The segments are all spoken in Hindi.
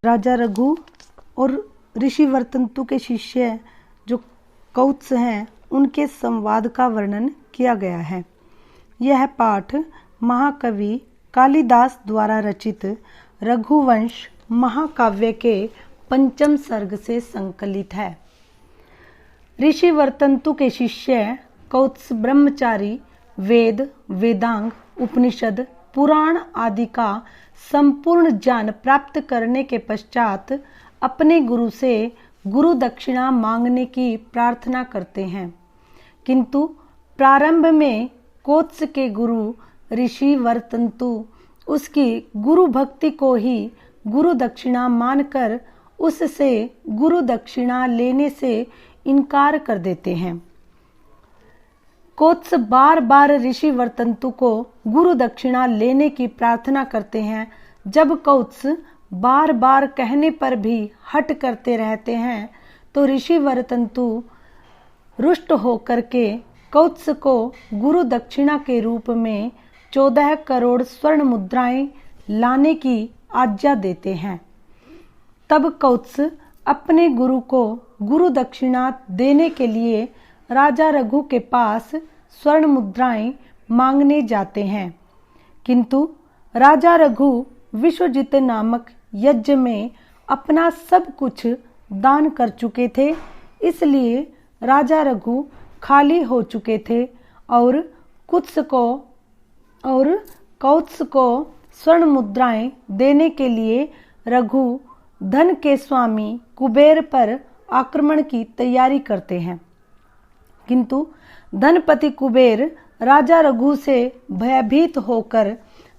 राजा रघु और ऋषि वर्तंतु के शिष्य जो कौत्स हैं उनके संवाद का वर्णन किया गया है। यह पाठ महाकवि कालिदास द्वारा रचित रघुवंश महाकाव्य के 5म सर्ग से संकलित है। ऋषि वर्तंतु के शिष्य कौत्स ब्रह्मचारी वेद, वेदांग, उपनिषद, पुराण आदि का संपूर्ण ज्ञान प्राप्त करने के पश्चात अपने गुरु से गुरु दक्षिणा मांगने की प्रार्थना करते हैं, किंतु प्रारंभ में कौत्स के गुरु ऋषि वर्तंतु उसकी गुरु भक्ति को ही गुरु दक्षिणा मानकर उससे गुरु दक्षिणा लेने से इनकार कर देते हैं। कौत्स बार बार ऋषि वर्तंतु को गुरु दक्षिणा लेने की प्रार्थना करते हैं। जब कौत्स बार बार कहने पर भी हट करते रहते हैं तो ऋषि वर्तंतु रुष्ट होकर के कौत्स को गुरु दक्षिणा के रूप में 14 करोड़ स्वर्ण मुद्राएं लाने की आज्ञा देते हैं। तब कौत्स अपने गुरु को गुरु दक्षिणा देने के लिए राजा रघु के पास स्वर्ण मुद्राएं मांगने जाते हैं, किंतु राजा रघु विश्वजित नामक यज्ञ में अपना सब कुछ दान कर चुके थे, इसलिए राजा रघु खाली हो चुके थे और कौत्स को स्वर्ण मुद्राएं देने के लिए रघु धन के स्वामी कुबेर पर आक्रमण की तैयारी करते हैं, किंतु धनपति कुबेर राजा रघु से भयभीत होकर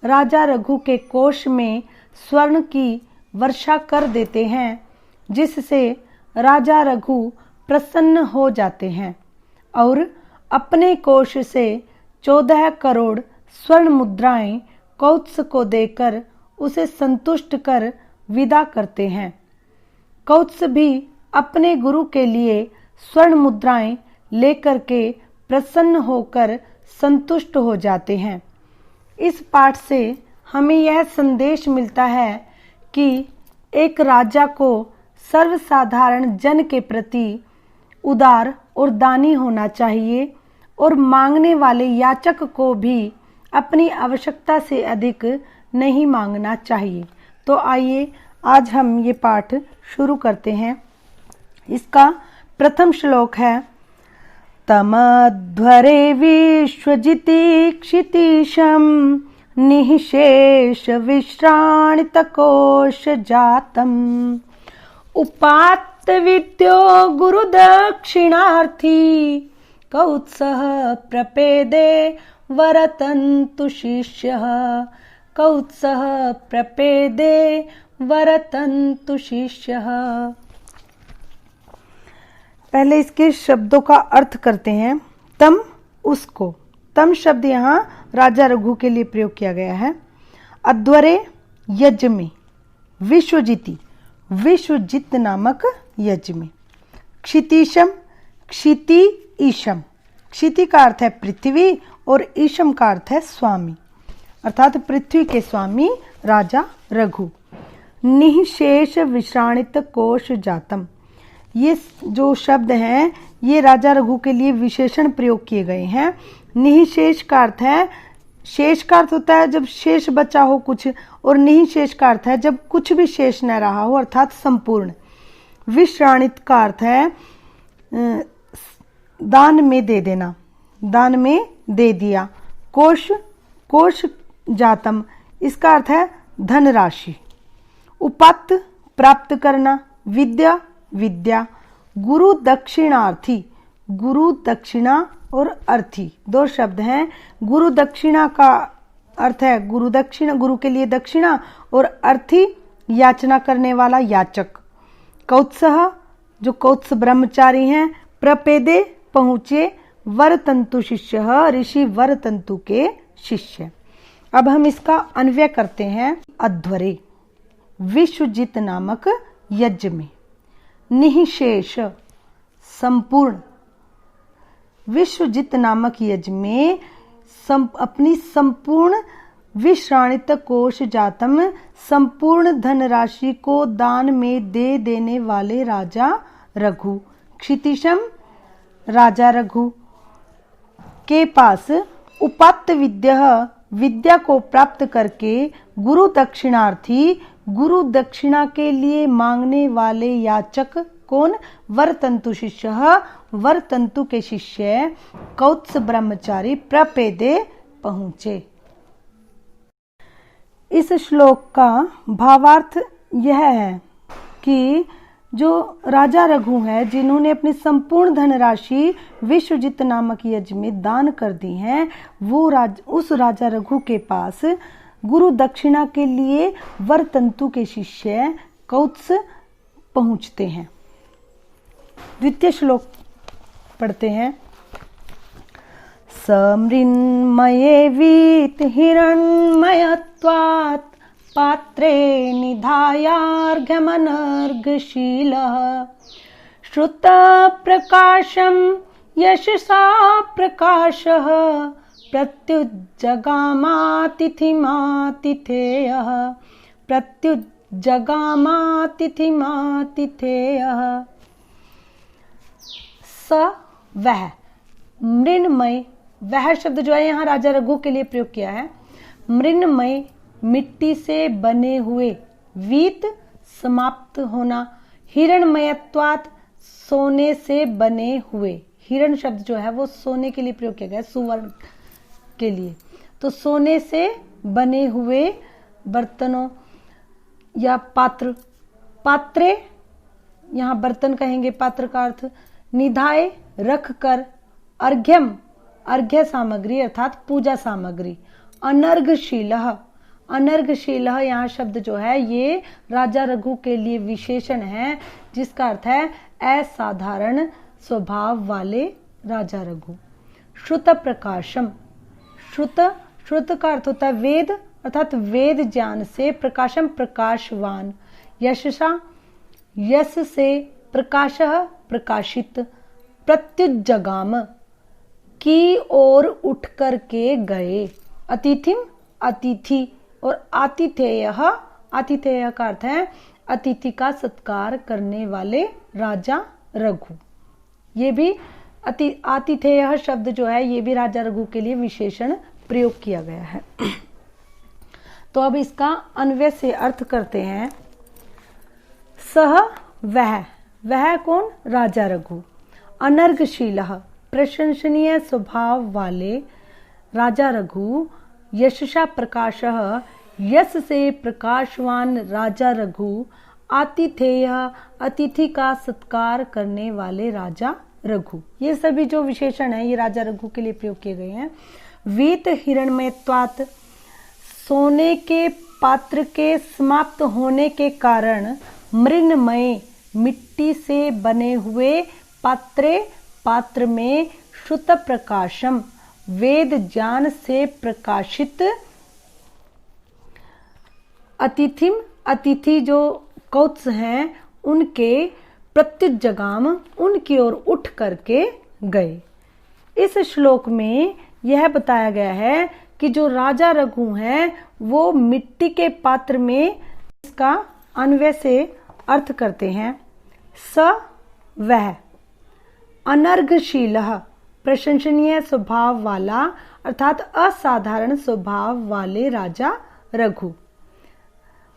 राजा रघु के कोष में स्वर्ण की वर्षा कर देते हैं, जिससे राजा रघु प्रसन्न हो जाते हैं और अपने कोष से 14 करोड़ स्वर्ण मुद्राएं कौत्स को देकर उसे संतुष्ट कर विदा करते हैं। कौत्स भी अपने गुरु के लिए स्वर्ण मुद्राएं लेकर के प्रसन्न होकर संतुष्ट हो जाते हैं। इस पाठ से हमें यह संदेश मिलता है कि एक राजा को सर्वसाधारण जन के प्रति उदार और दानी होना चाहिए और मांगने वाले याचक को भी अपनी आवश्यकता से अधिक नहीं मांगना चाहिए। तो आइए आज हम ये पाठ शुरू करते हैं। इसका प्रथम श्लोक है तमध्वरे विश्वजिति क्षितीशं निःशेष विश्राणित कोश जातम् उपात्त विद्यो गुरु दक्षिणार्थी कौत्सः प्रपेदे वरतन्तु शिष्यः कौत्सः प्रपेदे वरतन्तु शिष्यः। पहले इसके शब्दों का अर्थ करते हैं। तम उसको, तम शब्द यहाँ राजा रघु के लिए प्रयोग किया गया है। अध्वरे यज्ञ में, विश्वजिति विश्वजित नामक यज्ञ में, क्षितीशम क्षिति ईशम, क्षिति का अर्थ है पृथ्वी और ईशम का अर्थ है स्वामी, अर्थात पृथ्वी के स्वामी राजा रघु। निःशेष विश्राणित कोश जातम, ये जो शब्द हैं ये राजा रघु के लिए विशेषण प्रयोग किए गए हैं। निःशेष का अर्थ है, शेष का अर्थ होता है जब शेष बचा हो कुछ, और निःशेष का अर्थ है जब कुछ भी शेष न रहा हो, अर्थात संपूर्ण। विश्राणित का अर्थ है दान में दे देना, दान में दे दिया। कोश, कोश जातम, इसका अर्थ है धनराशि। उपात्त प्राप्त करना, विद्या विद्या। गुरु दक्षिणार्थी, गुरु दक्षिणा और अर्थी दो शब्द हैं। गुरु दक्षिणा का अर्थ है गुरु दक्षिणा, गुरु के लिए दक्षिणा, और अर्थी याचना करने वाला याचक। कौत्सः जो कौत्स ब्रह्मचारी हैं, प्रपेदे पहुंचे, वरतंतु शिष्य ऋषि वरतंतु के शिष्य। अब हम इसका अन्वय करते हैं। अध्वरे विश्वजित नामक यज्ञ में, निःशेष संपूर्ण, विश्वजित नामक यज्ञ में अपनी संपूर्ण विश्राणित कोश जातम, संपूर्ण धनराशि को दान में दे देने वाले राजा रघु। क्षितिशम, राजा रघु के पास उपात्त विद्या को प्राप्त करके गुरु दक्षिणार्थी, गुरु दक्षिणा के लिए मांगने वाले याचक कौन? वरतंतु शिष्य, वरतंतु के शिष्य कौत्स ब्रह्मचारी प्रपेदे पहुंचे। इस श्लोक का भावार्थ यह है कि जो राजा रघु है, जिन्होंने अपनी संपूर्ण धनराशि विश्वजित नामक यज्ञ में दान कर दी है, वो उस राजा रघु के पास गुरु दक्षिणा के लिए वरतंतु के शिष्य कौत्स पहुंचते हैं। द्वितीय श्लोक पढ़ते हैं। समृन्मये वीत हिरण्मयत्वात् पात्रे निधायार्घ्यमनर्घशीलः, श्रुत प्रकाशम यशसा प्रकाशः, प्रत्युज्जगामातिथिमातिथेयः, प्रत्युज्जगामातिथिमातिथेयः। स वह, मृण्मय, वह शब्द जो है यहाँ राजा रघु के लिए प्रयोग किया है। मृण्मय मिट्टी से बने हुए, वीत समाप्त होना, हिरणमयत्वात् सोने से बने हुए। हिरण शब्द जो है वो सोने के लिए प्रयोग किया गया, सुवर्ण के लिए। तो सोने से बने हुए बर्तनों या पात्र, पात्रे यहाँ बर्तन कहेंगे, पात्र का अर्थ निधाए रख कर, अर्घ्यम अर्घ्य सामग्री अर्थात पूजा सामग्री, अनर्घशीलः, अनर्घशीलः यहाँ शब्द जो है ये राजा रघु के लिए विशेषण है, जिसका अर्थ है असाधारण स्वभाव वाले राजा रघु। श्रुत प्रकाशम, श्रुत, श्रुत का अर्थ होता है वेद अर्थात वेद ज्ञान से, प्रकाशम प्रकाशवान, यशसा यश से, प्रकाशः प्रकाशित, प्रत्युज्जगाम की ओर उठ करके गए, अतिथिम अतिथि, और आतिथेयः, आतिथेय का अर्थ है अतिथि का सत्कार करने वाले राजा रघु। ये भी आतिथेय शब्द जो है ये भी राजा रघु के लिए विशेषण प्रयोग किया गया है। तो अब इसका अन्वय से अर्थ करते हैं। सह वह, वह कौन? राजा रघु। अनर्घशीलः प्रशंसनीय स्वभाव वाले राजा रघु, यशसा प्रकाशः यश से प्रकाशवान राजा रघु, आतिथेय अतिथि का सत्कार करने वाले राजा रघु। ये सभी जो विशेषण है ये राजा रघु के लिए प्रयोग किए गए हैं। वीत हिरण्मयत्वात्, सोने के पात्र के समाप्त होने के कारण, मृण्मय मिट्टी से बने हुए, पात्रे पात्र में, श्रुत प्रकाशम वेद ज्ञान से प्रकाशित, अतिथिम अतिथि जो कौत्स हैं उनके, प्रत्युज्जगाम उनकी ओर उठ करके गए। इस श्लोक में यह बताया गया है कि जो राजा रघु हैं वो मिट्टी के पात्र में, इसका अन्वय से अर्थ करते हैं। स वह, अनर्घशीलः प्रशंसनीय स्वभाव वाला अर्थात असाधारण स्वभाव वाले राजा रघु,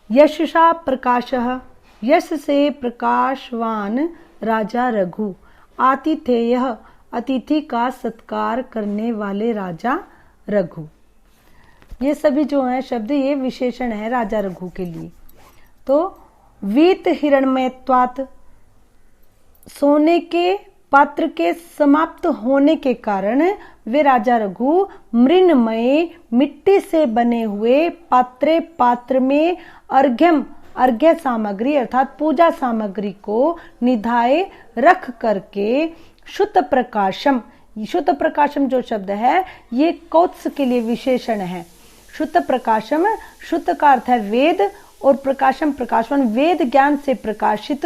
यशसा प्रकाशः यश से प्रकाशवान राजा रघु, आतिथेयः अतिथि का सत्कार करने वाले राजा रघु। ये सभी जो है शब्द ये विशेषण है राजा रघु के लिए। तो वीत हिरण्मयत्वात्, सोने के पात्र के समाप्त होने के कारण वे राजा रघु मृण्मय मिट्टी से बने हुए, पात्रे पात्र में, अर्घ्यम अर्घ्य सामग्री अर्थात पूजा सामग्री को निधाए रख करके, शुद्ध प्रकाशम, शुद्ध प्रकाशम जो शब्द है ये कौत्स के लिए विशेषण है। शुद्ध प्रकाशम, शुद्ध का अर्थ है वेद और प्रकाशम प्रकाशवन, वेद ज्ञान से प्रकाशित,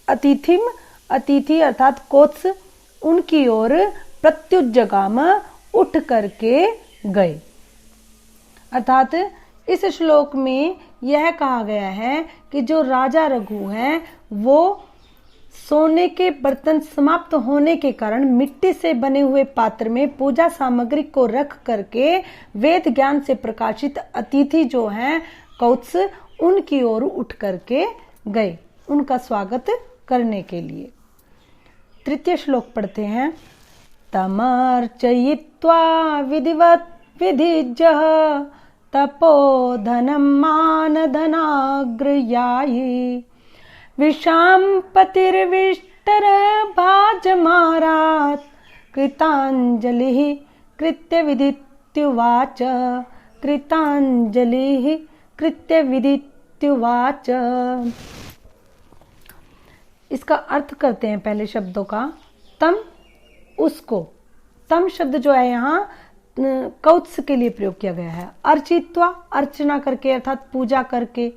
अतिथिम अतिथि अर्थात कौत्स उनकी ओर, प्रत्युज्जगाम उठ करके गए। अर्थात इस श्लोक में यह कहा गया है कि जो राजा रघु हैं वो सोने के बर्तन समाप्त होने के कारण मिट्टी से बने हुए पात्र में पूजा सामग्री को रख करके वेद ज्ञान से प्रकाशित अतिथि जो हैं कौत्स, उनकी ओर उठ करके गए उनका स्वागत करने के लिए। तृतीय श्लोक पढ़ते हैं। तमर्चयित्वा विधिवत विधिज्यः तपोधनं मानधनाग्रयायि विशाम्पतिर्विष्टर भाजमारात् कृताञ्जलिः कृत्य विदित्युवाच कृताञ्जलिः कृत्य विदित्युवाच। इसका अर्थ करते हैं पहले शब्दों का। तम उसको, तम शब्द जो है यहाँ कौत्स के लिए प्रयोग किया गया है। अर्चित्वा अर्चना करके अर्थात पूजा करके,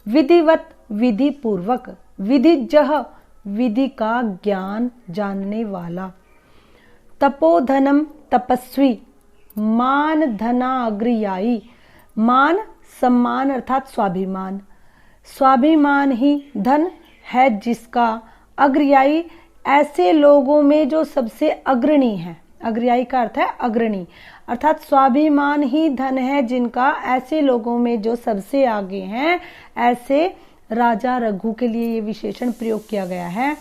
विधिवत विधि पूर्वक, विधिजः विधि का ज्ञान जानने वाला, तपोधनम तपस्वी, मान धनाग्रयायी, मान सम्मान अर्थात स्वाभिमान, स्वाभिमान ही धन है जिसका, अग्रयायी ऐसे लोगों में जो सबसे अग्रणी है, अग्रयायी का अर्थ है अग्रणी, अर्थात स्वाभिमान ही धन है जिनका, ऐसे लोगों में जो सबसे आगे हैं, ऐसे राजा रघु के लिए ये विशेषण प्रयोग किया गया है।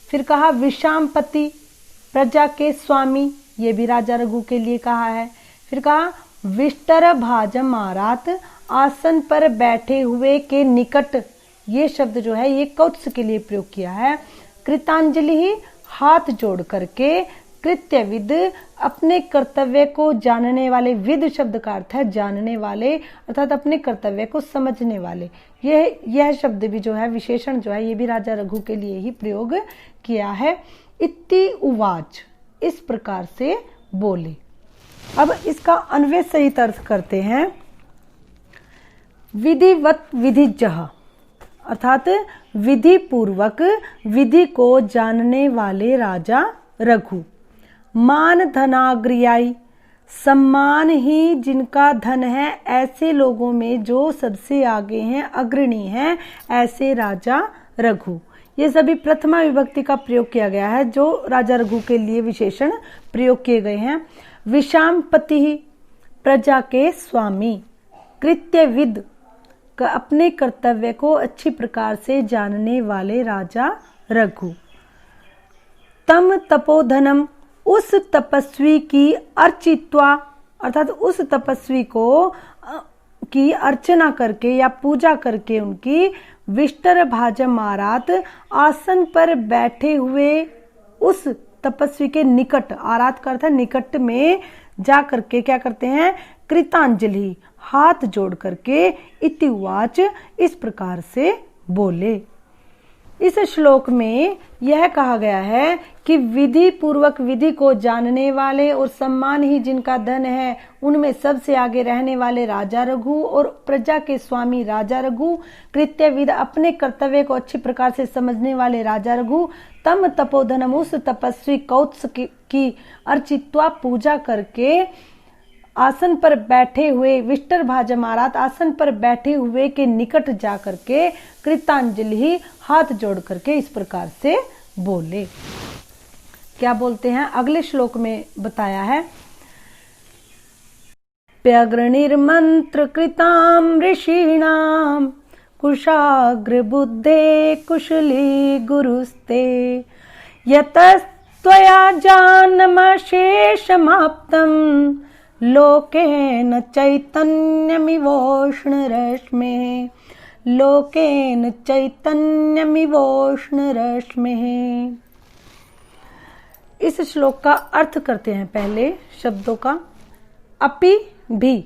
फिर कहा विशाम्पति प्रजा के स्वामी, ये भी राजा रघु के लिए कहा है। फिर कहा विष्टर भाजम आरात, आसन पर बैठे हुए के निकट, ये शब्द जो है ये कौत्स के लिए प्रयोग किया है। कृतांजलि ही हाथ जोड़ करके, कृत्य विद अपने कर्तव्य को जानने वाले, विद शब्द का अर्थ है जानने वाले अर्थात अपने कर्तव्य को समझने वाले। यह शब्द भी जो है विशेषण जो है ये भी राजा रघु के लिए ही प्रयोग किया है। इति उवाच, इस प्रकार से बोले। अब इसका अन्वय सहित अर्थ करते हैं। विधिवत विधिजः अर्थात विधि पूर्वक विधि को जानने वाले राजा रघु, मान धनाग्रयायी सम्मान ही जिनका धन है, ऐसे लोगों में जो सबसे आगे हैं, अग्रणी हैं, ऐसे राजा रघु। ये सभी प्रथमा विभक्ति का प्रयोग किया गया है जो राजा रघु के लिए विशेषण प्रयोग किए गए हैं। विशाम्पति प्रजा के स्वामी, कृत्यविद अपने कर्तव्य को अच्छी प्रकार से जानने वाले राजा रघु, तम तपोधनम उस तपस्वी की अर्चित्वा अर्थात उस तपस्वी को की अर्चना करके या पूजा करके उनकी, विष्टर भाजम आरात आसन पर बैठे हुए उस तपस्वी के निकट, आरात का अर्थ है निकट में जा करके क्या करते हैं, कृतांजलि हाथ जोड़ करके, इति उवाच इस प्रकार से बोले। इस श्लोक में यह कहा गया है कि विधि पूर्वक विधि को जानने वाले और सम्मान ही जिनका धन है, उनमें सबसे आगे रहने वाले राजा रघु और प्रजा के स्वामी राजा रघु, कृत्यविद अपने कर्तव्य को अच्छी प्रकार से समझने वाले राजा रघु, तम तपोधनम उस तपस्वी कौत्स की अर्चित्वा पूजा करके, आसन पर बैठे हुए, विष्टर भाजम आरात आसन पर बैठे हुए के निकट जा करके, कृतांजलि हाथ जोड़ करके इस प्रकार से बोले। क्या बोलते हैं अगले श्लोक में बताया है। प्यग्रणिर्मंत्र कृताम ऋषीणाम कुशाग्र बुद्धे कुशली गुरुस्ते यतस्त्वया जानमशेषमाप्तम् लोकेन चैतन्यमिवोष्णरश्मिः, लोकेन चैतन्यमिवोष्णरश्मिः। इस श्लोक का अर्थ करते हैं पहले शब्दों का। अपि भी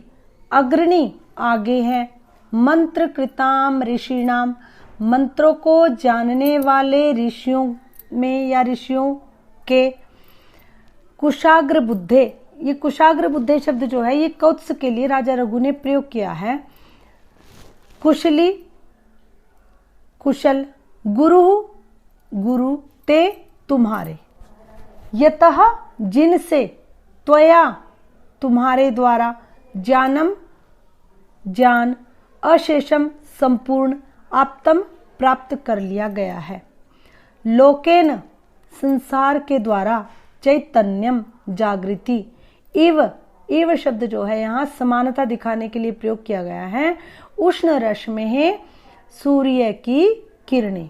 अग्रणी आगे है, मंत्र कृताम ऋषिणाम मंत्रों को जानने वाले ऋषियों में या ऋषियों के, कुशाग्र बुद्धे, ये कुशाग्र बुद्धे शब्द जो है ये कौत्स के लिए राजा रघु ने प्रयोग किया है। कुशली कुशल, गुरु गुरु ते तुम्हारे, यतः जिनसे, त्वया तुम्हारे द्वारा, जानम ज्ञान अशेषम संपूर्ण आप्तम प्राप्त कर लिया गया है। लोकेन संसार के द्वारा चैतन्यम जागृति इव शब्द जो है यहाँ समानता दिखाने के लिए प्रयोग किया गया है। उष्ण रश्मि है सूर्य की किरणें,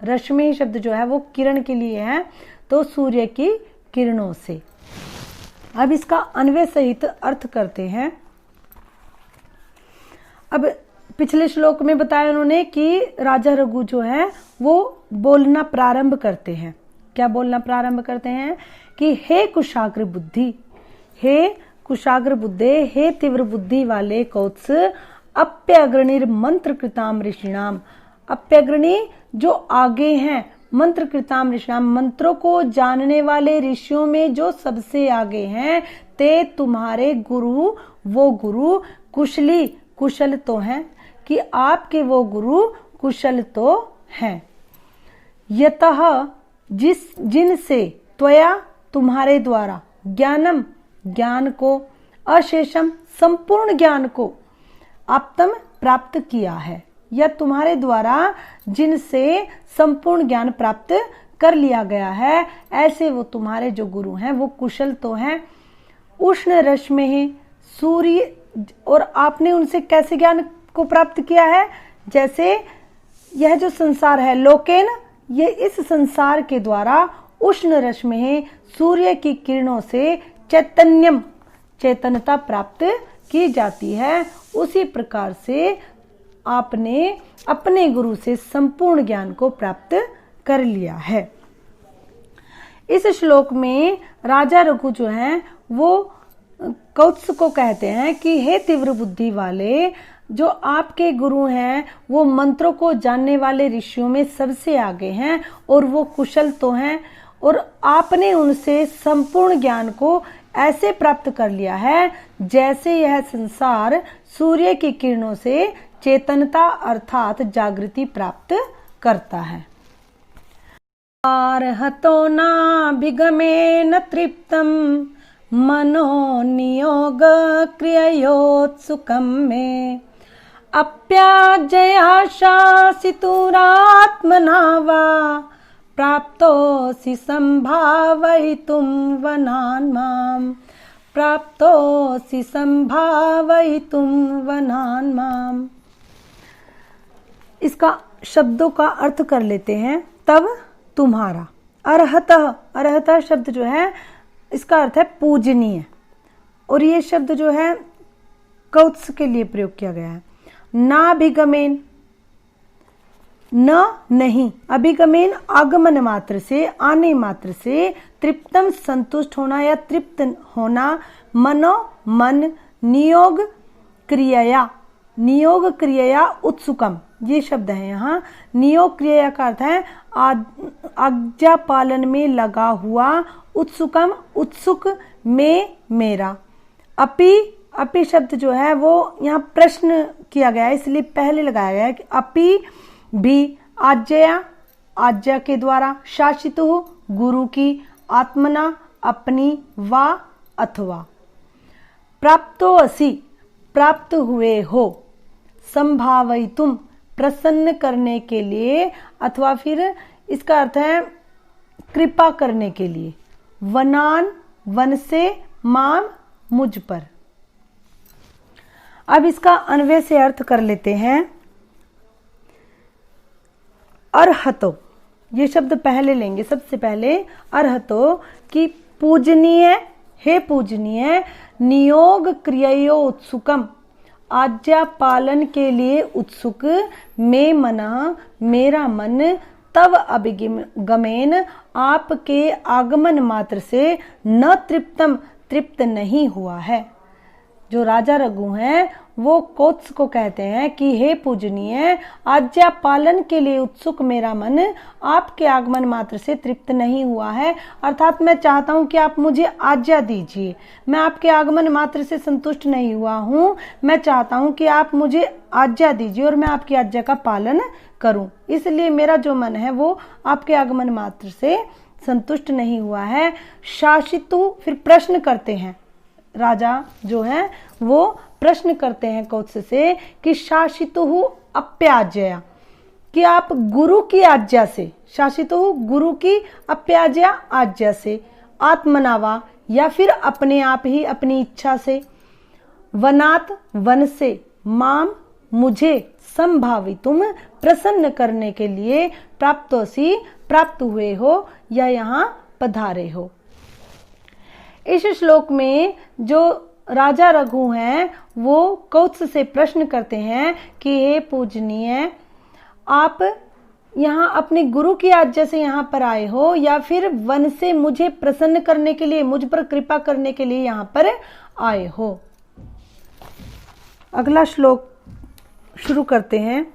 रश्मि शब्द जो है वो किरण के लिए है, तो सूर्य की किरणों से। अब इसका अन्वय सहित अर्थ करते हैं। अब पिछले श्लोक में बताया उन्होंने कि राजा रघु जो है वो बोलना प्रारंभ करते हैं। क्या बोलना प्रारंभ करते हैं कि हे कुशाग्र बुद्धि, हे कुशाग्र बुद्धे, हे तीव्र बुद्धि वाले कौत्स, अप्यग्रणीर मंत्र कृताम ऋषिणाम। अप्यग्रणी जो आगे हैं, मंत्र कृताम ऋषिणाम मंत्रों को जानने वाले ऋषियों में जो सबसे आगे हैं, ते तुम्हारे गुरु, वो गुरु कुशली, कुशल तो हैं, कि आपके वो गुरु कुशल तो हैं। यतः जिनसे त्वया तुम्हारे द्वारा ज्ञानम ज्ञान को, अशेषम संपूर्ण ज्ञान को, आप्तम प्राप्त किया है, या तुम्हारे द्वारा जिनसे संपूर्ण ज्ञान प्राप्त कर लिया गया है, ऐसे वो तुम्हारे जो गुरु हैं वो कुशल तो हैं। उष्ण रश्मि है सूर्य, और आपने उनसे कैसे ज्ञान को प्राप्त किया है, जैसे यह जो संसार है लोकेन, ये इस संसार के द्वारा उष्ण रश्मि है सूर्य की किरणों से चैतन्यम चेतनता प्राप्त की जाती है, उसी प्रकार से आपने अपने गुरु से संपूर्ण ज्ञान को प्राप्त कर लिया है। इस श्लोक में राजा रघु जो हैं वो कौत्स को कहते हैं कि हे तीव्र बुद्धि वाले, जो आपके गुरु हैं वो मंत्रों को जानने वाले ऋषियों में सबसे आगे हैं और वो कुशल तो हैं, और आपने उनसे संपूर्ण ज्ञान को ऐसे प्राप्त कर लिया है जैसे यह संसार सूर्य की किरणों से चेतनता अर्थात जागृति प्राप्त करता है। अर्हतो नाभिगमेन तृप्तम मनो नियोग क्रिययोत्सुकम में अप्याजया शासितुरात्मना वा प्राप्तोऽसि संभावयितुं वनान् माम्, प्राप्तोऽसि संभावयितुं वनान् माम्। इसका शब्दों का अर्थ कर लेते हैं। तब तुम्हारा, अर्हतः, अर्हतः शब्द जो है इसका अर्थ है पूजनीय, और ये शब्द जो है कौत्स के लिए प्रयोग किया गया है। नाभिगमेन, न नहीं, अभिगमेन आगमन मात्र से, आने मात्र से, तृप्तम संतुष्ट होना या तृप्त होना, मनो मन, नियोग क्रिया, नियोग क्रिया उत्सुकम, ये शब्द है यहाँ। नियोग क्रिया का अर्थ है आज्ञा पालन में लगा हुआ, उत्सुकम उत्सुक में मेरा। अपि शब्द जो है वो यहाँ प्रश्न किया गया है, इसलिए पहले लगाया गया है कि अपि भी आज्ञा, आज्ञा के द्वारा, शासित हो गुरु की, आत्मना अपनी, वा अथवा, प्राप्तो असि प्राप्त हुए हो, संभावयितुम प्रसन्न करने के लिए, अथवा फिर इसका अर्थ है कृपा करने के लिए, वनान वन से, माम मुझ पर। अब इसका अन्वय से अर्थ कर लेते हैं। अर्हतो, ये शब्द पहले लेंगे, सबसे पहले अर्हतो कि पूजनीय, हे पूजनीय, नियोग क्रियो उत्सुकम, आज्ञा पालन के लिए उत्सुक, में मना मेरा मन, तब अभिगमेन आपके आगमन मात्र से, न तृप्तम तृप्त नहीं हुआ है। जो राजा रघु हैं वो कौत्स को कहते हैं कि हे पूजनीय, आज्ञा पालन के लिए उत्सुक मेरा मन आपके आगमन मात्र से तृप्त नहीं हुआ है, अर्थात मैं चाहता हूं कि आप मुझे आज्ञा दीजिए। मैं आपके आगमन मात्र से संतुष्ट नहीं हुआ हूं, मैं चाहता हूं कि आप मुझे आज्ञा दीजिए और मैं आपकी आज्ञा का पालन करूं। इसलिए मेरा जो मन है वो आपके आगमन मात्र से संतुष्ट नहीं हुआ है। शासितु, फिर प्रश्न करते हैं राजा जो है वो प्रश्न करते हैं कौत्स से कि शासितुः अप्याज्यया, कि आप गुरु की आज्ञा से, शासितुः गुरु की अप्याज्या आज्ञा से, आत्मनावा या फिर अपने आप ही अपनी इच्छा से, वनात् वन से, माम मुझे, संभावितुम प्रसन्न करने के लिए, प्राप्तोसी प्राप्त हुए हो या यहाँ पधारे हो। इस श्लोक में जो राजा रघु हैं वो कौत्स से प्रश्न करते हैं कि हे पूजनीय, आप यहाँ अपने गुरु की आज्ञा से यहाँ पर आए हो या फिर वन से मुझे प्रसन्न करने के लिए, मुझ पर कृपा करने के लिए यहाँ पर आए हो। अगला श्लोक शुरू करते हैं।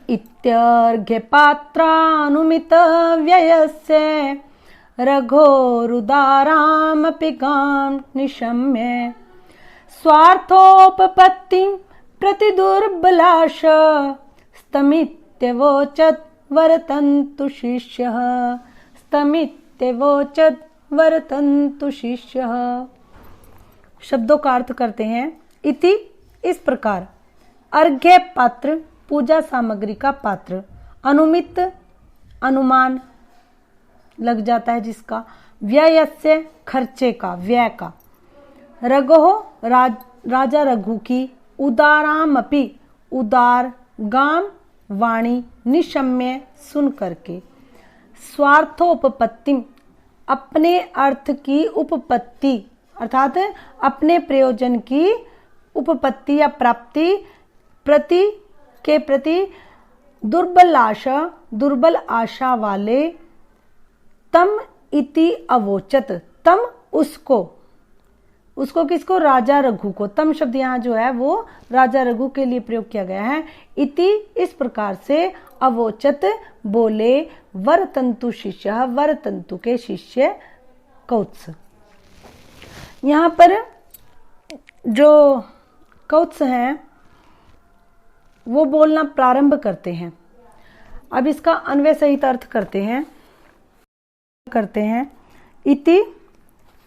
इत्यर्घ्य पात्रानुमित व्ययस्य रघोरुदारामपि गां निशम्य स्वार्थोपपत्तिं प्रतिदुर्बलाश स्तमित्यवोचत् वरतन्तु शिष्यः, स्तमित्यवोचत् वरतन्तु शिष्यः। शब्दों का अर्थ करते हैं। इति इस प्रकार, अर्घ्य पात्र पूजा सामग्री का पात्र, अनुमित अनुमान लग जाता है जिसका, व्ययस्य खर्चे का, व्यय का, रघो राजा रघु की, उदारामपि उदार, गाम वाणी, निशम्य सुन करके, स्वार्थोपपत्तिम अपने अर्थ की उपपत्ति अर्थात अपने प्रयोजन की उपपत्ति या प्राप्ति, प्रति के प्रति, दुर्बल आशा वाले, तम इति अवोचत, तम उसको किसको, राजा रघु को। तम शब्द यहाँ जो है वो राजा रघु के लिए प्रयोग किया गया है। इति इस प्रकार से, अवोचत बोले, वरतंतु शिष्य, वरतंतु के शिष्य कौत्स। यहाँ पर जो कौत्स हैं वो बोलना प्रारंभ करते हैं। अब इसका अन्वय सहित अर्थ करते हैं। इति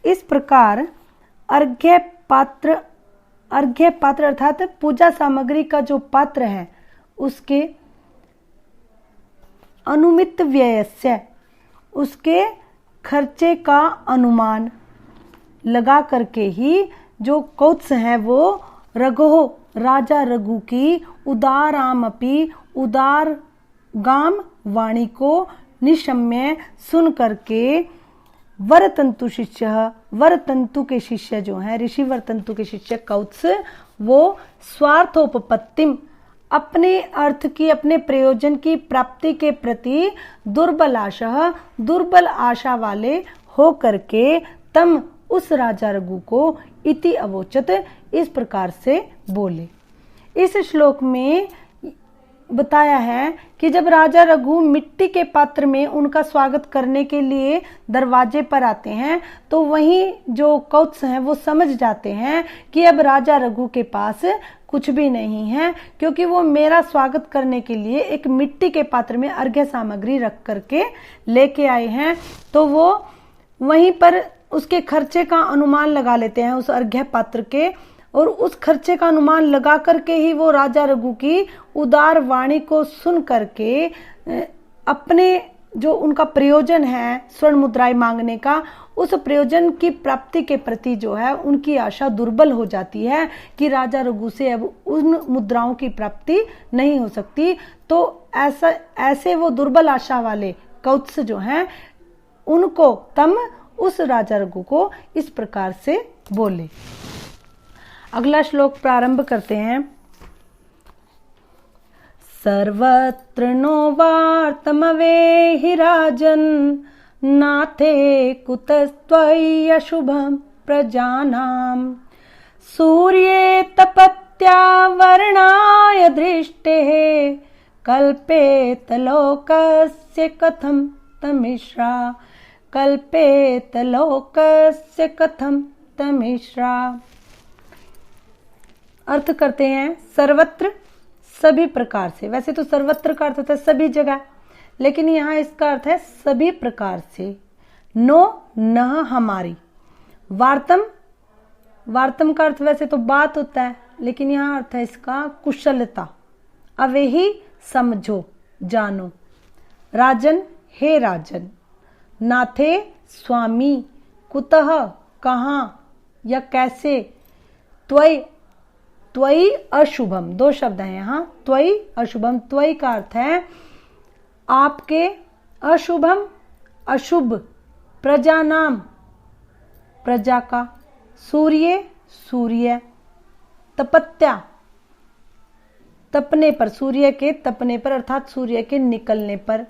इस प्रकार, अर्घ्य पात्र अर्थात पूजा सामग्री का जो पात्र है उसके अनुमित व्ययस्य, उसके खर्चे का अनुमान लगा करके ही जो कौत्स हैं वो रघो राजा रघु की, उदारामपि उदार गाम वाणी को, निशम्य सुन करके, वरतंतु शिष्य, वरतंतु के शिष्य जो हैं, ऋषि वरतंतु के शिष्य कौत्स, वो स्वार्थोपपत्तिम अपने अर्थ की, अपने प्रयोजन की प्राप्ति के प्रति, दुर्बल आशा वाले हो करके, तम उस राजा रघु को, इति अवोचत इस प्रकार से बोले। इस श्लोक में बताया है कि जब राजा रघु मिट्टी के पात्र में उनका स्वागत करने के लिए दरवाजे पर आते हैं तो वहीं जो कौत्स हैं वो समझ जाते हैं कि अब राजा रघु के पास कुछ भी नहीं है, क्योंकि वो मेरा स्वागत करने के लिए एक मिट्टी के पात्र में अर्घ्य सामग्री रख करके लेके आए हैं। तो वो वहीं पर उसके खर्चे का अनुमान लगा लेते हैं उस अर्घ्य पात्र के, और उस खर्चे का अनुमान लगा करके ही वो राजा रघु की उदार वाणी को सुन करके अपने जो उनका प्रयोजन है स्वर्ण मुद्राएं मांगने का, उस प्रयोजन की प्राप्ति के प्रति जो है उनकी आशा दुर्बल हो जाती है कि राजा रघु से अब उन मुद्राओं की प्राप्ति नहीं हो सकती। तो ऐसे वो दुर्बल आशा वाले कौत्स जो हैं उनको, तम उस राजा रघु को इस प्रकार से बोले। अगला श्लोक प्रारंभ करते हैं। सर्वत्र नो वार्तमवेहि राजन्, नाथे कुतस्त्वय्यशुभं प्रजानाम्, सूर्ये तपत्या वर्णाय दृष्टेः, कल्पेत लोकस्य कथं तमिश्रा, कल्पेत लोकस्य कथं तमिश्रा। अर्थ करते हैं सर्वत्र सभी प्रकार से। वैसे तो सर्वत्र का अर्थ होता है सभी जगह, लेकिन यहाँ इसका अर्थ है सभी प्रकार से। नो न हमारी, वार्तम वार्तम का अर्थ वैसे तो बात होता है, लेकिन यहाँ अर्थ है इसका कुशलता। अवेही समझो, जानो। राजन, हे राजन। नाथे, स्वामी। कुतः, कहाँ या कैसे। त्वयि, त्वयि अशुभम, दो शब्द हैं यहाँ। त्वयि अशुभम, त्वयि का अर्थ है आपके, अशुभम अशुभ, प्रजा नाम प्रजा का, सूर्य सूर्य, तपत्या तपने पर, सूर्य के तपने पर अर्थात सूर्य के निकलने पर,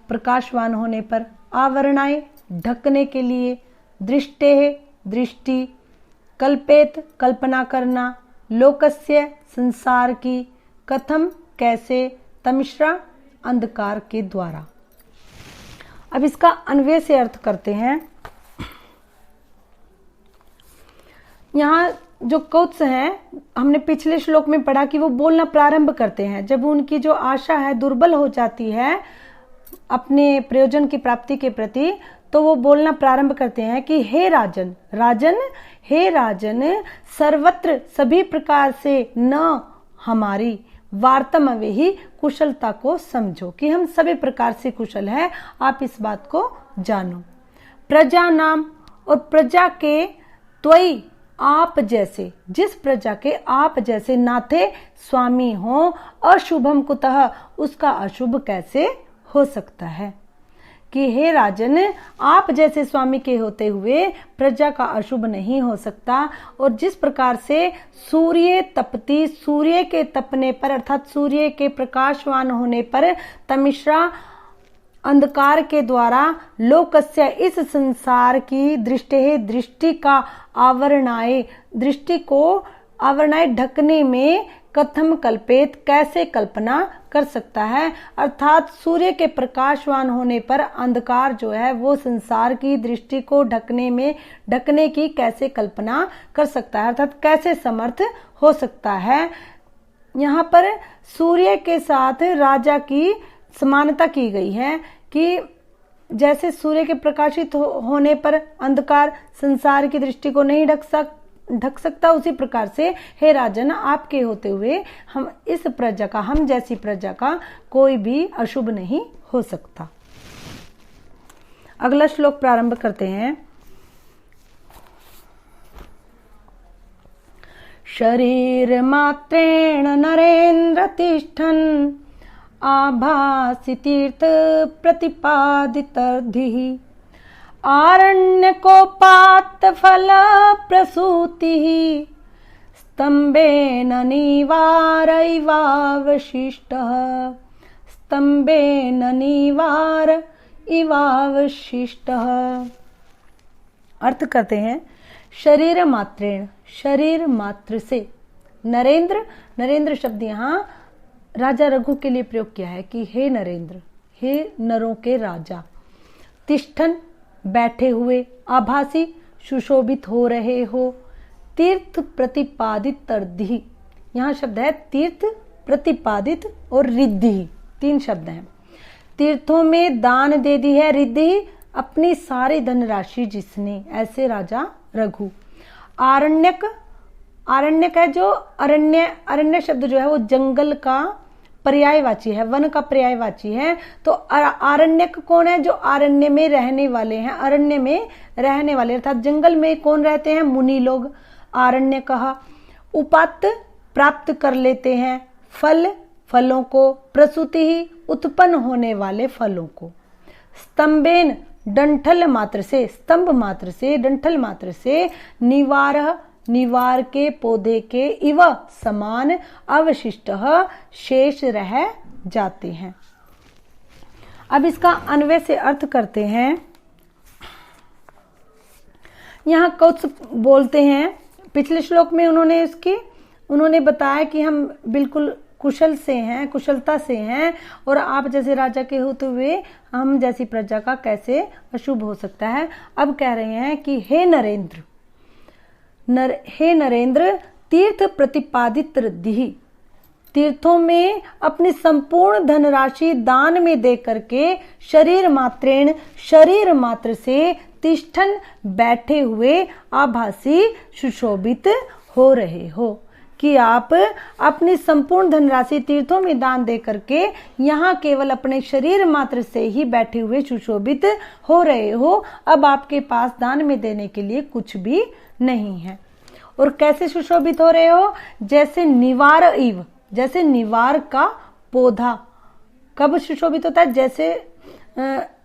प्रकाशवान होने पर। आवरणाए ढकने के लिए, दृष्टे दृष्टि, कल्पेत कल्पना करना, लोकस्य संसार की, कथम कैसे, तमिश्रा अंधकार के द्वारा। अब इसका अन्वय से अर्थ करते हैं। यहाँ जो कौत्स हैं, हमने पिछले श्लोक में पढ़ा कि वो बोलना प्रारंभ करते हैं जब उनकी जो आशा है दुर्बल हो जाती है अपने प्रयोजन की प्राप्ति के प्रति, तो वो बोलना प्रारंभ करते हैं कि हे राजन, राजन, हे राजन, सर्वत्र सभी प्रकार से न हमारी वार्तम में ही कुशलता को समझो, कि हम सभी प्रकार से कुशल हैं, आप इस बात को जानो। प्रजा नाम, और प्रजा के, त्वयि आप जैसे, जिस प्रजा के आप जैसे, नाथे स्वामी हो, अशुभम कुतः, उसका अशुभ कैसे हो सकता है। कि हे राजन, आप जैसे स्वामी के होते हुए प्रजा का अशुभ नहीं हो सकता। और जिस प्रकार से सूर्य तपती, सूर्य के तपने पर अर्थात सूर्य के प्रकाशवान होने पर, तमिश्रा अंधकार के द्वारा, लोकस्य इस संसार की, दृष्टि दृष्टि का, आवरणाए दृष्टि को, आवरणाए ढकने में, कथम कल्पेत कैसे कल्पना कर सकता है। अर्थात सूर्य के प्रकाशवान होने पर अंधकार जो है वो संसार की दृष्टि को ढकने की कैसे कल्पना कर सकता है, अर्थात कैसे समर्थ हो सकता है। यहाँ पर सूर्य के साथ राजा की समानता की गई है कि जैसे सूर्य के प्रकाशित होने पर अंधकार संसार की दृष्टि को नहीं ढक सकता, उसी प्रकार से हे राजन, आपके होते हुए हम इस प्रजा का, हम जैसी प्रजा का कोई भी अशुभ नहीं हो सकता। अगला श्लोक प्रारंभ करते हैं। शरीर मात्रेण नरेंद्र तिष्ठन्, आभासि तीर्थ प्रतिपादितर्धिः, आरण्यकोपात्त फल प्रसूतिः, स्तंभेन निवार इवावशिष्टः, स्तंभेन निवार इवावशिष्टः। अर्थ करते हैं, शरीर मात्रेण, शरीर मात्र से, नरेंद्र, नरेंद्र शब्द यहाँ राजा रघु के लिए प्रयोग किया है कि हे नरेंद्र, हे नरों के राजा, तिष्ठन बैठे हुए, आभासी सुशोभित हो रहे हो, तीर्थ प्रतिपादित तर्धि, यहाँ शब्द है तीर्थ प्रतिपादित और रिद्धि, तीन शब्द हैं। तीर्थों में दान दे दी है, रिद्धि अपनी सारी धनराशि जिसने, ऐसे राजा रघु। आरण्यक, आरण्यक है जो अरण्य, अरण्य शब्द जो है वो जंगल का पर्यायवाची है, वन का पर्यायवाची है। तो आरण्यक कौन है, जो अरण्य में रहने वाले हैं, अरण्य में रहने वाले अर्थात जंगल में कौन रहते हैं, मुनि लोग, आरण्य कहा। उपात्त प्राप्त कर लेते हैं, फल फलों को, प्रसूति ही उत्पन्न होने वाले फलों को, स्तंभेन डंठल मात्र से, स्तंभ मात्र से, डंठल मात्र से, निवार निवार के पौधे के, इव समान, अवशिष्ट शेष रह जाते हैं। अब इसका अन्वय से अर्थ करते हैं। यहाँ कौत्स बोलते हैं, पिछले श्लोक में उन्होंने बताया कि हम बिल्कुल कुशल से हैं, कुशलता से हैं, और आप जैसे राजा के होते हुए हम जैसी प्रजा का कैसे अशुभ हो सकता है। अब कह रहे हैं कि हे नरेंद्र, हे नरेंद्र, तीर्थ प्रतिपादित रिद्धि, तीर्थों में अपनी संपूर्ण धनराशि दान में दे करके, शरीर मात्रेण, शरीर मात्र से, तिष्ठन बैठे हुए आभासी सुशोभित हो रहे हो, कि आप अपनी संपूर्ण धनराशि तीर्थों में दान दे करके यहाँ केवल अपने शरीर मात्र से ही बैठे हुए सुशोभित हो रहे हो। अब आपके पास दान में देने के लिए कुछ भी नहीं है। और कैसे सुशोभित हो रहे हो? जैसे निवार इव, जैसे निवार का पौधा कब सुशोभित होता है? जैसे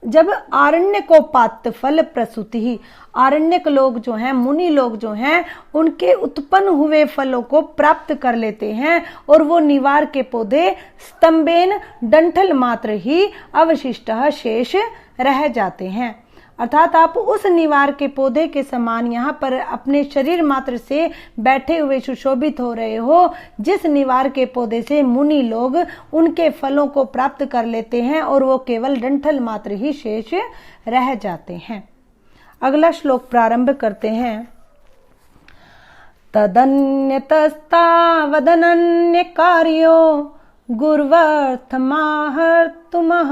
जब आरण्य को पात फल प्रसूति ही, आरण्यक लोग जो हैं, मुनि लोग जो हैं, उनके उत्पन्न हुए फलों को प्राप्त कर लेते हैं और वो निवार के पौधे स्तंभेन डंठल मात्र ही अवशिष्ट शेष रह जाते हैं। अर्थात आप उस निवार के पौधे के समान यहाँ पर अपने शरीर मात्र से बैठे हुए सुशोभित हो रहे हो, जिस निवार के पौधे से मुनि लोग उनके फलों को प्राप्त कर लेते हैं और वो केवल डंठल मात्र ही शेष रह जाते हैं। अगला श्लोक प्रारंभ करते हैं। तदन्यतस्तावदनन्य कार्यो गुर्वर्थमाहर्तुमः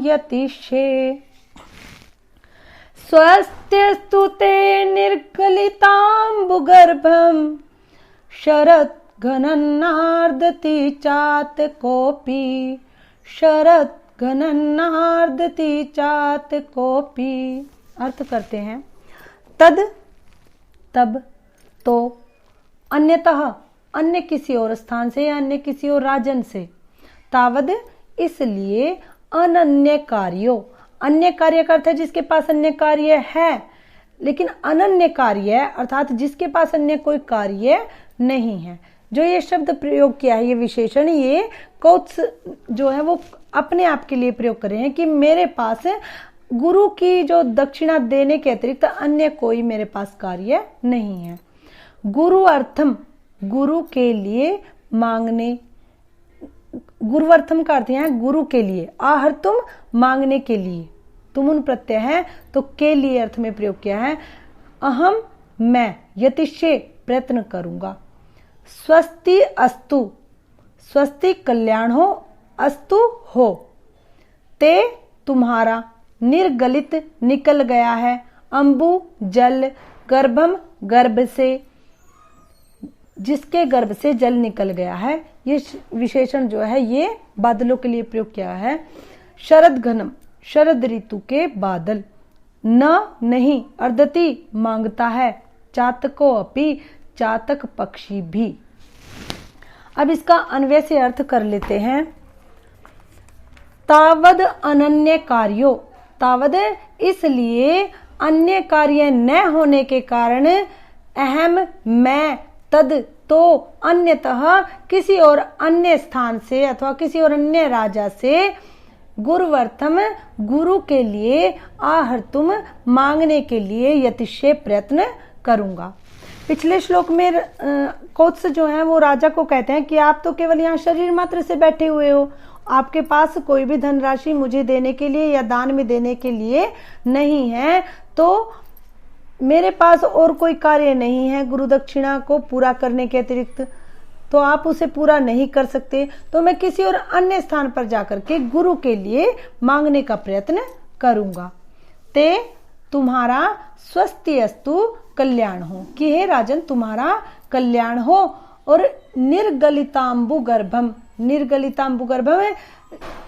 यतिषे स्वस्त्यस्तु ते निर्गलिताम्बुगर्भं शरद्घनन्नार्दति चातकोऽपि, शरद्घनन्नार्दति चातकोऽपि। अर्थ करते हैं। तद तब, तो, अन्यतः अन्य किसी और स्थान से या अन्य किसी और राजन से, तावद इसलिए, अनन्य कार्यो, अन्य कार्य का अर्थ है जिसके पास अन्य कार्य है, लेकिन अनन्य कार्य अर्थात जिसके पास अन्य कोई कार्य नहीं है। जो ये शब्द प्रयोग किया है, ये विशेषण, ये कौत्स जो है वो अपने आप के लिए प्रयोग कर रहे हैं कि मेरे पास गुरु की जो दक्षिणा देने के अतिरिक्त अन्य कोई मेरे पास कार्य नहीं है। गुरु अर्थम, गुरु के लिए मांगने, गुरुवर्थम का अर्थ है गुरु के लिए, आहर तुम मांगने के लिए, तुम उन प्रत्यय है तो के लिए अर्थ में प्रयोग किया है। अहम मैं, यतिष्ये प्रयत्न करूंगा। स्वस्ति अस्तु, स्वस्ति कल्याण हो, अस्तु हो, ते तुम्हारा, निर्गलित निकल गया है, अंबु जल, गर्भम गर्भ से, जिसके गर्भ से जल निकल गया है। ये विशेषण जो है ये बादलों के लिए प्रयोग किया है। शरद घनम, शरद ऋतु के बादल, न नहीं, अर्दति मांगता है, चातको अपि, चातक पक्षी भी। अब इसका अन्वय से अर्थ कर लेते हैं। तावद अनन्य कार्यो, तावद इसलिए अन्य कार्य न होने के कारण, अहम मैं, तद तो अन्यतः किसी और अन्य स्थान से अथवा किसी और अन्य राजा से, गुरुवर्थम गुरु के लिए, आहर्तुम मांगने के लिए, यतिष्ये प्रयत्न करूंगा। पिछले श्लोक में कौत्स जो है वो राजा को कहते हैं कि आप तो केवल यहाँ शरीर मात्र से बैठे हुए हो, आपके पास कोई भी धनराशि मुझे देने के लिए या दान में देने के लिए नहीं है, तो मेरे पास और कोई कार्य नहीं है गुरु दक्षिणा को पूरा करने के अतिरिक्त, तो आप उसे पूरा नहीं कर सकते, तो मैं किसी और अन्य स्थान पर जाकर के गुरु के लिए मांगने का प्रयत्न करूंगा। ते तुम्हारा स्वस्ति अस्तु कल्याण हो, कि हे राजन तुम्हारा कल्याण हो। और निर्गलितांबु गर्भम, निर्गलितांबु गर्भम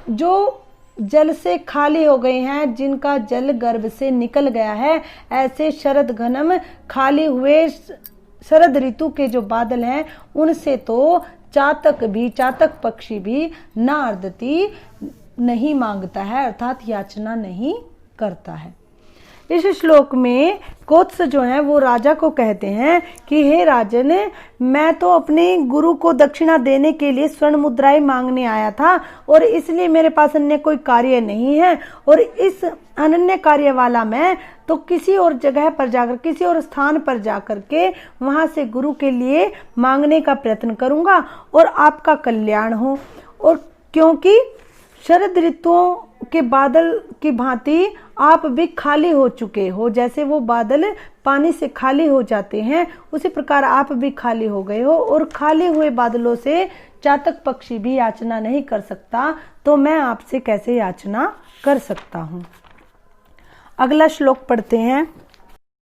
जो जल से खाली हो गए हैं, जिनका जल गर्भ से निकल गया है, ऐसे शरद घनम खाली हुए शरद ऋतु के जो बादल हैं उनसे तो चातक भी, चातक पक्षी भी नार्दती नहीं मांगता है, अर्थात याचना नहीं करता है। इस श्लोक में कौत्स जो है वो राजा को कहते हैं कि हे राजन, मैं तो अपने गुरु को दक्षिणा देने के लिए स्वर्ण मुद्राएं मांगने आया था और इसलिए मेरे पास अन्य कोई कार्य नहीं है, और इस अनन्य कार्य वाला मैं तो किसी और जगह पर जाकर, किसी और स्थान पर जाकर के वहां से गुरु के लिए मांगने का प्रयत्न करूंगा और आपका कल्याण हो। और क्योंकि शरद ऋतुओं के बादल की भांति आप भी खाली हो चुके हो, जैसे वो बादल पानी से खाली हो जाते हैं उसी प्रकार आप भी खाली हो गए हो, और खाली हुए बादलों से चातक पक्षी भी याचना नहीं कर सकता, तो मैं आपसे कैसे याचना कर सकता हूँ। अगला श्लोक पढ़ते हैं।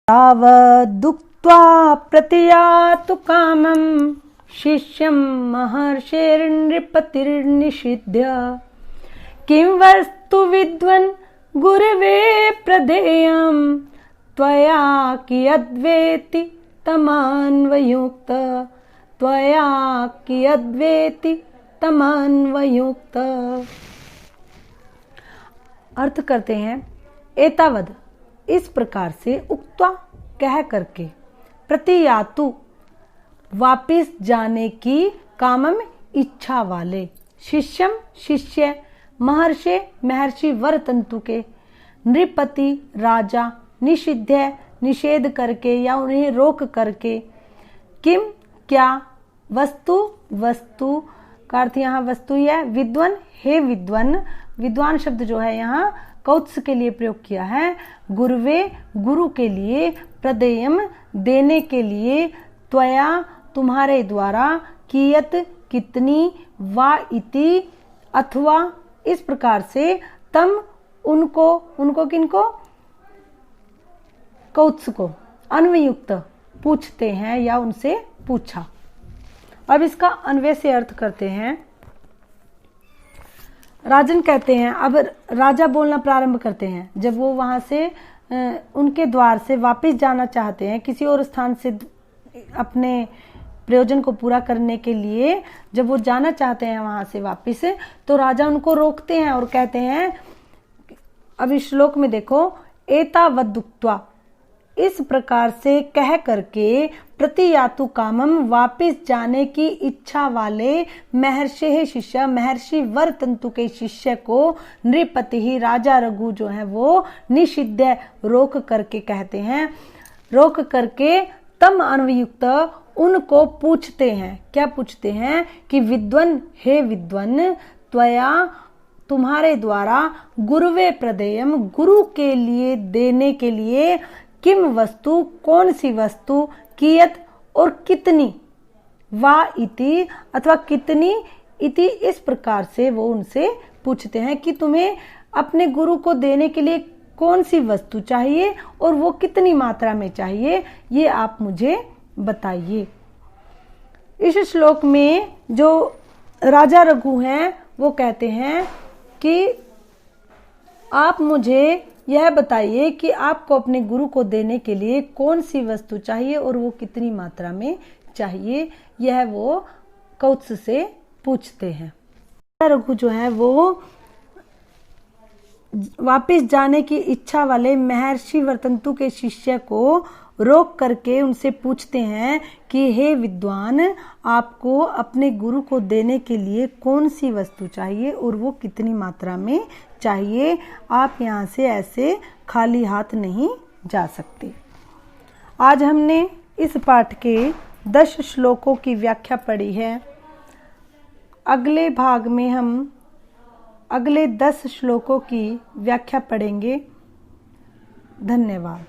तावदुक्त्वा प्रतियातु कामं शिष्यं महर्षेर्नृपतिर्निषिध्य किं वस्तु विद्वन् गुरवे प्रदेयं त्वया कियद्वेति तमन्वयुक्त त्वया कियद्वेति तमन्वयुक्त। अर्थ करते हैं, एतावद इस प्रकार से, उक्त्वा कह करके, प्रतियातु वापिस जाने की, कामम इच्छा वाले, शिष्यम शिष्य, महर्षि महर्षि वर तंतु के, नृपति राजा, निषिध्य निषेध करके या उन्हें रोक करके, किम क्या, वस्तु वस्तु का अर्थ यहाँ वस्तु ही है, विद्वन हे विद्वन, विद्वान शब्द जो है यहाँ कौत्स के लिए प्रयोग किया है, गुरुवे गुरु के लिए, प्रदेयम देने के लिए, त्वया तुम्हारे द्वारा, कियत कितनी, वा इति अथवा इस प्रकार से, तम उनको, उनको किनको, कौत्स को, अन्वयुक्त पूछते हैं या उनसे पूछा। अब इसका अन्वय से अर्थ करते हैं। राजन कहते हैं, अब राजा बोलना प्रारंभ करते हैं। जब वो वहां से उनके द्वार से वापस जाना चाहते हैं, किसी और स्थान से अपने प्रयोजन को पूरा करने के लिए जब वो जाना चाहते हैं वहां से वापस, तो राजा उनको रोकते हैं और कहते हैं, अब इस श्लोक में देखो, एतावदुक्त्वा इस प्रकार से कह करके, प्रतियातु कामम वापिस जाने की इच्छा वाले, महर्षि शिष्य महर्षि वर तंतु के शिष्य को, नृपति ही राजा रघु जो है वो, निषिध्य रोक करके कहते हैं, रोक करके, तम अन्वयुक्त उनको पूछते हैं। क्या पूछते हैं कि विद्वन हे विद्वन, त्वया तुम्हारे द्वारा, गुरुवे प्रदेयम गुरु के लिए देने के लिए, किम वस्तु कौन सी वस्तु, कियत और कितनी, वा इति अथवा कितनी, इति इस प्रकार से वो उनसे पूछते हैं कि तुम्हें अपने गुरु को देने के लिए कौन सी वस्तु चाहिए और वो कितनी मात्रा में चाहिए, ये आप मुझे बताइए। इस श्लोक में जो राजा रघु हैं वो कहते हैं कि आप मुझे यह बताइए कि आपको अपने गुरु को देने के लिए कौन सी वस्तु चाहिए और वो कितनी मात्रा में चाहिए, यह वो कौत्स से पूछते हैं। रघु जो है वो वापिस जाने की इच्छा वाले महर्षि वर्तंतु के शिष्य को रोक करके उनसे पूछते हैं कि हे विद्वान, आपको अपने गुरु को देने के लिए कौन सी वस्तु चाहिए और वो कितनी मात्रा में चाहिए, आप यहाँ से ऐसे खाली हाथ नहीं जा सकते। आज हमने इस पाठ के 10 श्लोकों की व्याख्या पढ़ी है। अगले भाग में हम अगले 10 श्लोकों की व्याख्या पढ़ेंगे। धन्यवाद।